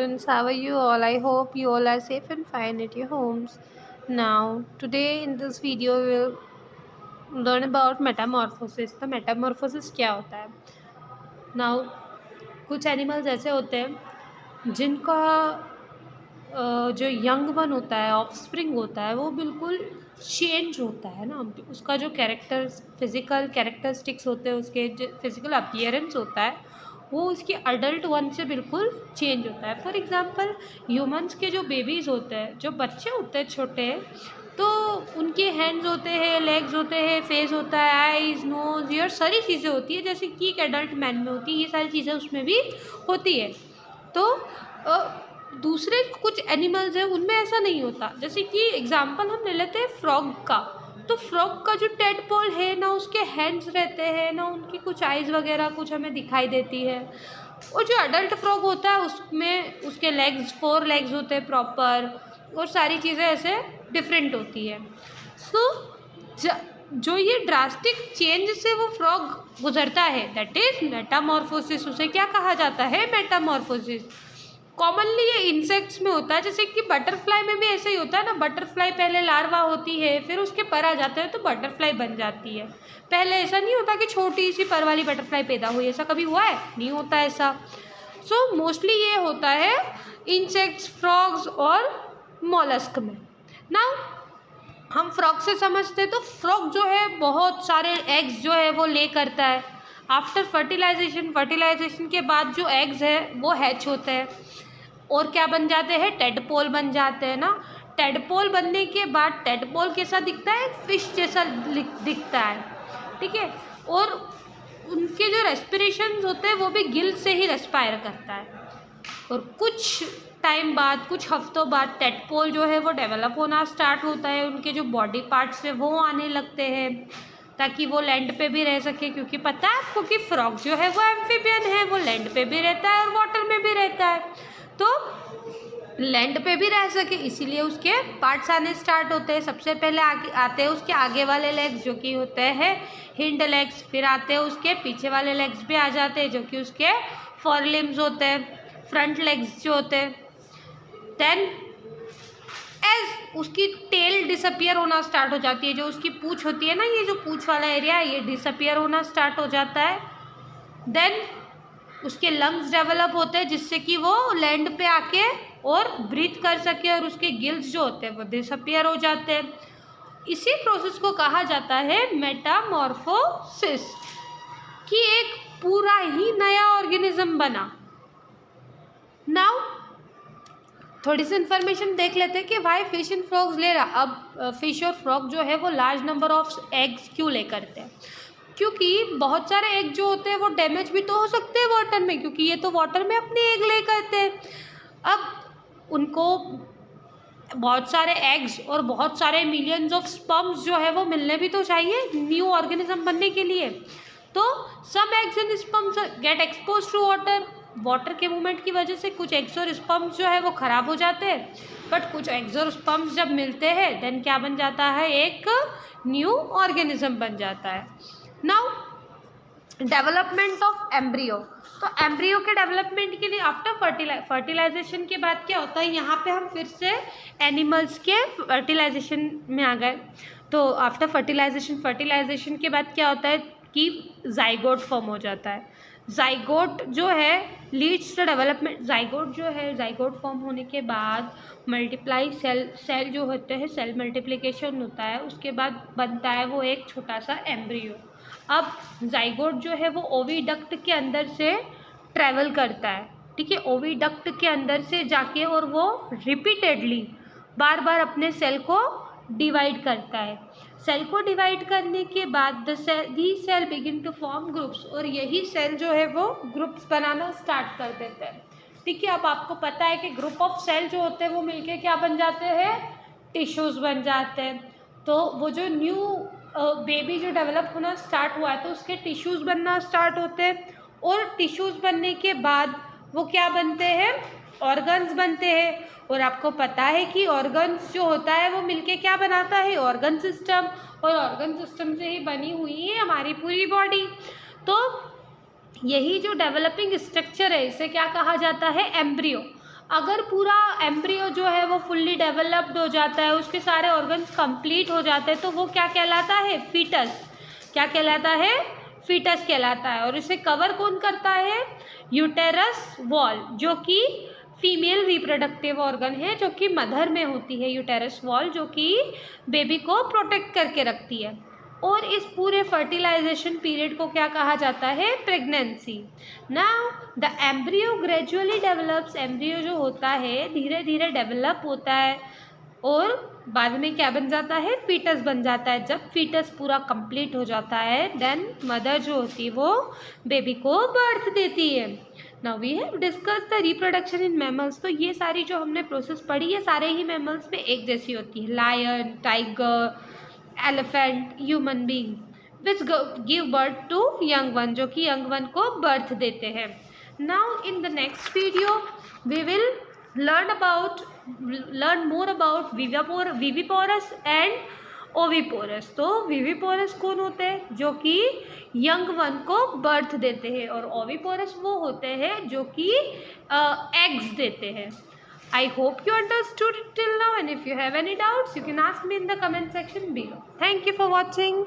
students. How are you all? I hope you all are safe and fine at your homes. Now, today in this video, we'll learn about metamorphosis. तो metamorphosis क्या होता है? Now, कुछ animals ऐसे होते हैं जिनका जो यंग वन होता है, ऑफस्प्रिंग होता है, वो बिल्कुल चेंज होता है ना, उसका जो फिजिकल कैरेक्टरिस्टिक्स होते हैं, उसके जो फिजिकल अपीयरेंस होता है, वो उसके अडल्ट वन से बिल्कुल चेंज होता है। फॉर एग्जांपल ह्यूमंस के जो बेबीज़ होते हैं, जो बच्चे होते हैं छोटे, तो उनके हैंड्स होते हैं, लेग्स होते हैं, फेस होता है, आईज, नोज, ईयर, सारी चीज़ें होती है जैसे कि एक एडल्ट मैन में होती है, ये सारी चीज़ें उसमें भी होती है। तो दूसरे कुछ एनिमल्स हैं उनमें ऐसा नहीं होता। जैसे कि एग्जांपल हम ले लेते हैं फ्रॉग का। तो फ्रॉग का जो टेडपोल है ना, उसके हैंड्स रहते हैं ना, उनकी कुछ आइज़ वगैरह कुछ हमें दिखाई देती है। और जो अडल्ट फ्रॉग होता है उसमें उसके लेग्स 4 लेग्स होते हैं प्रॉपर, और सारी चीज़ें ऐसे डिफरेंट होती है। सो जो ये ड्रास्टिक चेंज से वो फ्रॉग गुजरता है, दैट इज मेटामॉर्फोसिस। उसे क्या कहा जाता है? मेटामॉर्फोसिस। कॉमनली ये इंसेक्ट्स में होता है, जैसे कि बटरफ्लाई में भी ऐसे ही होता है ना। बटरफ्लाई पहले लार्वा होती है, फिर उसके पर आ जाते हैं तो बटरफ्लाई बन जाती है। पहले ऐसा नहीं होता कि छोटी सी पर वाली बटरफ्लाई पैदा हुई, ऐसा कभी हुआ है? नहीं होता ऐसा। सो मोस्टली ये होता है इंसेक्ट्स, फ्रॉग्स और मॉलस्क में। नाउ हम फ्रॉग से समझते हैं तो फ्रॉग जो है बहुत सारे एग्स जो है वो ले करता है। आफ्टर फर्टिलाइजेशन के बाद जो एग्स है वो हैच होते हैं और क्या बन जाते हैं? टेडपोल बन जाते हैं ना। टेडपोल बनने के बाद टेडपोल कैसा दिखता है? फिश जैसा दिखता है, ठीक है। और उनके जो रेस्पिरेशन होते हैं वो भी गिल से ही रेस्पायर करता है। और कुछ टाइम बाद, कुछ हफ्तों बाद टेडपोल जो है वो डेवलप होना स्टार्ट होता है। उनके जो बॉडी पार्ट्स है वो आने लगते हैं ताकि वो लैंड पे भी रह सके, क्योंकि पता है आपको कि फ्रॉग जो है वो एम्फीबियन है, वो लैंड पे भी रहता है और वाटर में भी रहता है। तो लैंड पे भी रह सके इसीलिए उसके पार्ट्स आने स्टार्ट होते हैं। सबसे पहले आते हैं उसके आगे वाले लेग्स जो कि होते हैं हिंड लेग्स, फिर आते हैं उसके पीछे वाले लेग्स भी आ जाते हैं जो कि उसके फोर लिम्स होते हैं, फ्रंट लेग्स जो होते हैं। देन एज उसकी टेल डिसअपियर होना स्टार्ट हो जाती है, जो उसकी पूंछ होती है ना, ये जो पूंछ वाला एरिया है ये डिसअपियर होना स्टार्ट हो जाता है। देन उसके लंग्स डेवलप होते हैं जिससे कि वो लैंड पे आके और ब्रीथ कर सके, और उसके गिल्स जो होते हैं वो डिसअपियर हो जाते हैं। इसी प्रोसेस को कहा जाता है मेटामॉर्फोसिस, कि एक पूरा ही नया ऑर्गेनिज्म बना। नाउ थोड़ी सी इन्फॉर्मेशन देख लेते हैं कि वाई फिश एंड फ्रॉग्स ले रहा। अब फिश और फ्रॉग जो है वो लार्ज नंबर ऑफ एग्स क्यों ले करते हैं? क्योंकि बहुत सारे एग जो होते हैं वो डैमेज भी तो हो सकते हैं वाटर में, क्योंकि ये तो वाटर में अपने एग ले करते हैं। अब उनको बहुत सारे एग्स और बहुत सारे मिलियंस ऑफ स्पर्म्स जो है वो मिलने भी तो चाहिए न्यू ऑर्गेनिज्म बनने के लिए। तो some eggs and sperms get expose to water के मूवमेंट की वजह से कुछ एग्स और स्पर्म्स जो है वो खराब हो जाते हैं, बट कुछ एग्स और स्पर्म्स जब मिलते हैं देन क्या बन जाता है? एक न्यू ऑर्गेनिज्म बन जाता है। Now development of embryo. तो एम्ब्रियो के डेवलपमेंट के लिए आफ्टर फर्टिलाइजेशन के बाद क्या होता है? यहाँ पे हम फिर से एनिमल्स के फर्टिलाइजेशन में आ गए। तो आफ्टर फर्टिलाइजेशन के बाद क्या होता है कि जाइगोट फॉर्म हो जाता है। जाइगोट जो है leads to development. Zygote form होने के बाद मल्टीप्लाई सेल जो होते हैं, सेल मल्टीप्लिकेशन होता है, उसके बाद बनता है वो एक छोटा सा एम्ब्रियो। अब जाइगोट जो है वो ओविडक्ट के अंदर से ट्रैवल करता है, ठीक है। ओविडक्ट के अंदर से जाके और वो रिपीटेडली बार बार अपने सेल को डिवाइड करता है। सेल को डिवाइड करने के बाद the cell begin to form groups, और यही सेल जो है वो ग्रुप्स बनाना स्टार्ट कर देते हैं, ठीक है। अब आपको पता है कि ग्रुप ऑफ सेल जो होते हैं वो मिलके क्या बन जाते हैं? टिश्यूज बन जाते हैं। तो वो जो न्यू बेबी जो डेवलप होना स्टार्ट हुआ है तो उसके टिश्यूज़ बनना स्टार्ट होते हैं, और टिश्यूज़ बनने के बाद वो क्या बनते हैं? ऑर्गन्स बनते हैं। और आपको पता है कि ऑर्गन्स जो होता है वो मिलके क्या बनाता है? Organ system. और ऑर्गन सिस्टम से ही बनी हुई है हमारी पूरी बॉडी। तो यही जो डेवलपिंग स्ट्रक्चर है इसे क्या कहा जाता है? एम्ब्रियो। अगर पूरा एम्ब्रियो जो है वो फुल्ली डेवलप्ड हो जाता है, उसके सारे ऑर्गन्स कंप्लीट हो जाते हैं, तो वो क्या कहलाता है? फीटस। क्या कहलाता है? फीटस कहलाता है। और इसे कवर कौन करता है? यूटेरस वॉल, जो कि फीमेल रिप्रोडक्टिव ऑर्गन है, जो कि मदर में होती है। यूटेरस वॉल जो कि बेबी को प्रोटेक्ट करके रखती है। और इस पूरे फर्टिलाइजेशन पीरियड को क्या कहा जाता है? Pregnancy. Now the embryo gradually develops. Embryo जो होता है धीरे धीरे डेवलप होता है और बाद में क्या बन जाता है? फीटस बन जाता है। जब फीटस पूरा कंप्लीट हो जाता है, देन मदर जो होती है वो बेबी को बर्थ देती है। Now we have discuss the reproduction in mammals. तो ये सारी जो हमने प्रोसेस पढ़ी है सारे ही मैमल्स में एक जैसी होती है। Lion, tiger, elephant, human being, which give birth to young one, जो कि यंग वन को बर्थ देते हैं। Now in the next video we will learn more about viviparous and oviparous. तो विविपोरस कौन होते हैं? जो कि यंग वन को बर्थ देते हैं, और ओविपोरस वो होते हैं जो कि एग्स देते हैं। I hope you understood it till now, and if you have any doubts, you can ask me in the comment section below. Thank you for watching.